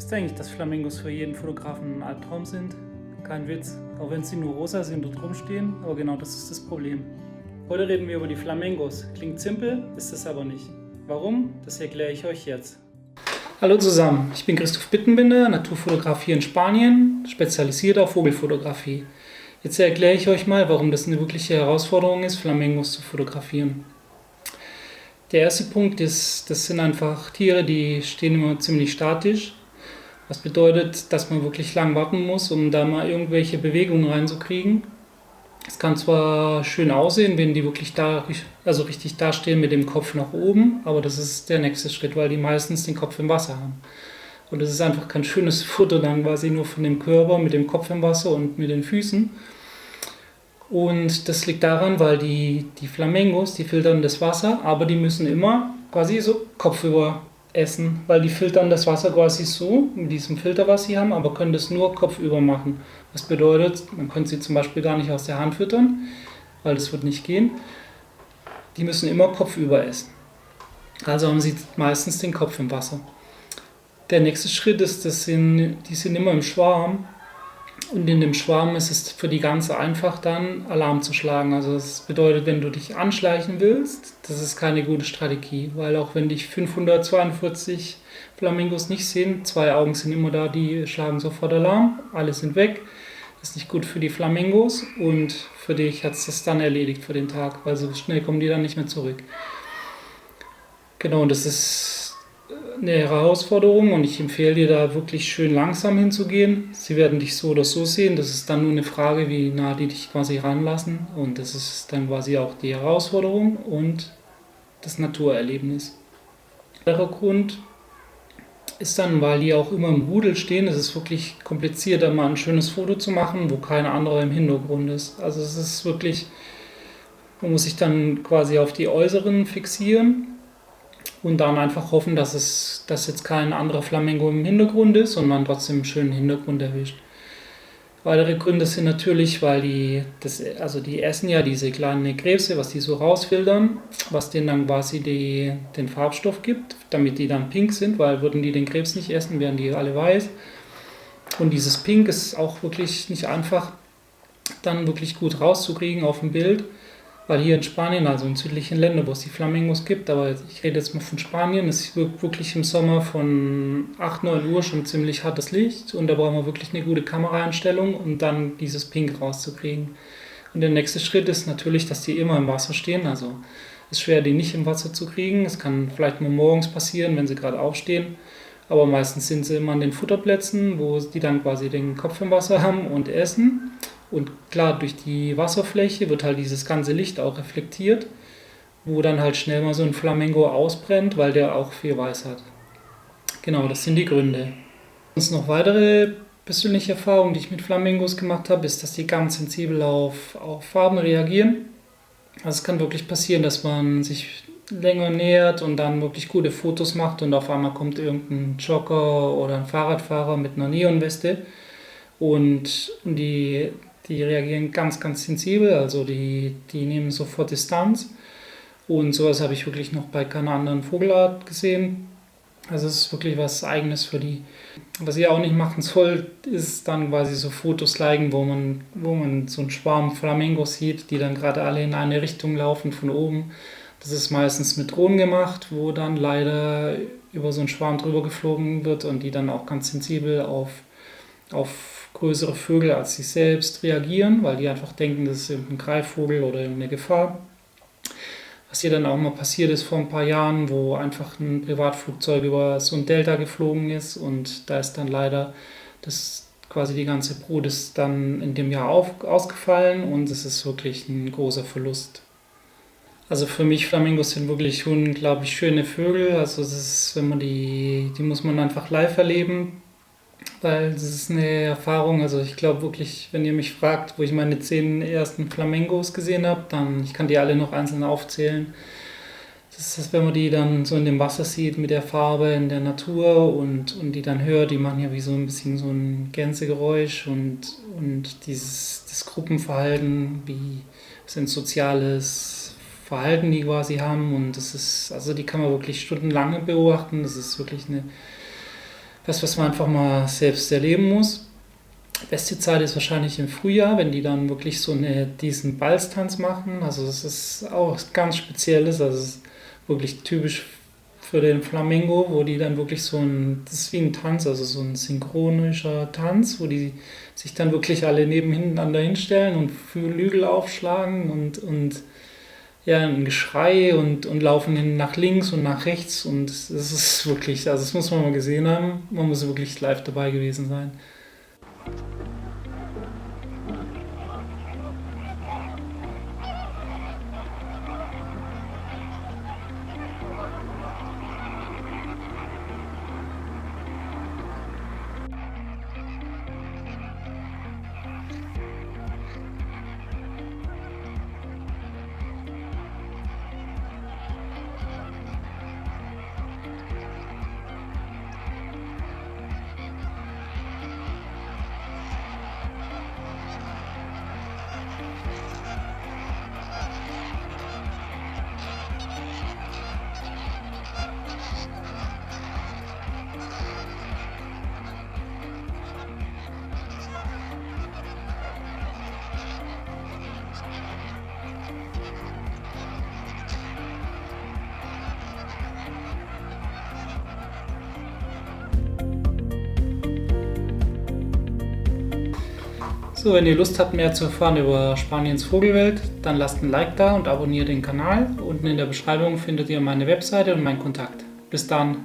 Wisst ihr eigentlich, dass Flamingos für jeden Fotografen ein Albtraum sind? Kein Witz, auch wenn sie nur rosa sind und rumstehen, aber genau das ist das Problem. Heute reden wir über die Flamingos. Klingt simpel, ist es aber nicht. Warum? Das erkläre ich euch jetzt. Hallo zusammen, ich bin Christoph Bittenbinder, Naturfotograf hier in Spanien, spezialisiert auf Vogelfotografie. Jetzt erkläre ich euch mal, warum das eine wirkliche Herausforderung ist, Flamingos zu fotografieren. Der erste Punkt ist, das sind einfach Tiere, die stehen immer ziemlich statisch. Was bedeutet, dass man wirklich lang warten muss, um da mal irgendwelche Bewegungen reinzukriegen. Es kann zwar schön aussehen, wenn die wirklich da, also richtig dastehen mit dem Kopf nach oben, aber das ist der nächste Schritt, weil die meistens den Kopf im Wasser haben. Und es ist einfach kein schönes Foto dann quasi nur von dem Körper mit dem Kopf im Wasser und mit den Füßen. Und das liegt daran, weil die Flamingos, die filtern das Wasser, aber die müssen immer quasi so kopfüber essen, weil die filtern das Wasser quasi so, mit diesem Filter, was sie haben, aber können das nur kopfüber machen. Was bedeutet, man könnte sie zum Beispiel gar nicht aus der Hand füttern, weil das wird nicht gehen. Die müssen immer kopfüber essen. Also haben sie meistens den Kopf im Wasser. Der nächste Schritt ist, die sind immer im Schwarm. Und in dem Schwarm ist es für die ganz einfach dann Alarm zu schlagen. Also das bedeutet, wenn du dich anschleichen willst, das ist keine gute Strategie, weil auch wenn dich 542 Flamingos nicht sehen, 2 Augen sind immer da, die schlagen sofort Alarm, alle sind weg. Das ist nicht gut für die Flamingos und für dich hat es das dann erledigt für den Tag, weil so schnell kommen die dann nicht mehr zurück. Genau, und das ist eine Herausforderung und ich empfehle dir da wirklich schön langsam hinzugehen. Sie werden dich so oder so sehen. Das ist dann nur eine Frage, wie nah die dich quasi ranlassen. Und das ist dann quasi auch die Herausforderung und das Naturerlebnis. Der anderer Grund ist dann, weil die auch immer im Rudel stehen, es ist wirklich kompliziert, da mal ein schönes Foto zu machen, wo kein anderer im Hintergrund ist. Also es ist wirklich, man muss sich dann quasi auf die Äußeren fixieren und dann einfach hoffen, dass jetzt kein anderer Flamingo im Hintergrund ist und man trotzdem einen schönen Hintergrund erwischt. Weitere Gründe sind natürlich, weil die essen ja diese kleinen Krebse, was die so rausfiltern, was denen dann quasi den Farbstoff gibt, damit die dann pink sind, weil würden die den Krebs nicht essen, wären die alle weiß. Und dieses Pink ist auch wirklich nicht einfach, dann wirklich gut rauszukriegen auf dem Bild. Weil hier in Spanien, also in südlichen Ländern, wo es die Flamingos gibt, aber ich rede jetzt mal von Spanien, es wird wirklich im Sommer von 8, 9 Uhr schon ziemlich hartes Licht und da brauchen wir wirklich eine gute Kameraeinstellung, um dann dieses Pink rauszukriegen. Und der nächste Schritt ist natürlich, dass die immer im Wasser stehen, also es ist schwer, die nicht im Wasser zu kriegen. Es kann vielleicht mal morgens passieren, wenn sie gerade aufstehen, aber meistens sind sie immer an den Futterplätzen, wo die dann quasi den Kopf im Wasser haben und essen. Und klar, durch die Wasserfläche wird halt dieses ganze Licht auch reflektiert, wo dann halt schnell mal so ein Flamingo ausbrennt, weil der auch viel weiß hat. Genau, das sind die Gründe. Und noch weitere persönliche Erfahrungen, die ich mit Flamingos gemacht habe, ist, dass die ganz sensibel auf Farben reagieren. Also es kann wirklich passieren, dass man sich länger nähert und dann wirklich gute Fotos macht und auf einmal kommt irgendein Jogger oder ein Fahrradfahrer mit einer Neonweste und die reagieren ganz, ganz sensibel, also die nehmen sofort Distanz. Und sowas habe ich wirklich noch bei keiner anderen Vogelart gesehen. Also es ist wirklich was Eigenes für die. Was ihr auch nicht machen sollt, ist dann quasi so Fotos liken, wo man so einen Schwarm Flamingos sieht, die dann gerade alle in eine Richtung laufen von oben. Das ist meistens mit Drohnen gemacht, wo dann leider über so einen Schwarm drüber geflogen wird und die dann auch ganz sensibel auf größere Vögel als sich selbst reagieren, weil die einfach denken, das ist irgendein Greifvogel oder irgendeine Gefahr. Was hier dann auch mal passiert ist vor ein paar Jahren, wo einfach ein Privatflugzeug über so ein Delta geflogen ist und da ist dann leider quasi die ganze Brut ist dann in dem Jahr ausgefallen und es ist wirklich ein großer Verlust. Also für mich Flamingos sind wirklich unglaublich schöne Vögel, also das ist, wenn man die muss man einfach live erleben. Weil das ist eine Erfahrung, also ich glaube wirklich, wenn ihr mich fragt, wo ich meine 10 ersten Flamingos gesehen habe, dann, ich kann die alle noch einzeln aufzählen. Das ist, wenn man die dann so in dem Wasser sieht, mit der Farbe in der Natur und die dann hört, die machen ja wie so ein bisschen so ein Gänsegeräusch und das Gruppenverhalten, wie so ein soziales Verhalten die quasi haben und das ist, also die kann man wirklich stundenlang beobachten, das ist wirklich eine was man einfach mal selbst erleben muss. Beste Zeit ist wahrscheinlich im Frühjahr, wenn die dann wirklich diesen Balztanz machen. Also es ist auch was ganz Spezielles, also es ist wirklich typisch für den Flamenco, wo die dann wirklich das ist wie ein Tanz, also so ein synchronischer Tanz, wo die sich dann wirklich alle nebeneinander hinstellen und Flügel aufschlagen und ja, ein Geschrei und laufen nach links und nach rechts und es ist wirklich, also das muss man mal gesehen haben, man muss wirklich live dabei gewesen sein. So, wenn ihr Lust habt, mehr zu erfahren über Spaniens Vogelwelt, dann lasst ein Like da und abonniert den Kanal. Unten in der Beschreibung findet ihr meine Webseite und meinen Kontakt. Bis dann!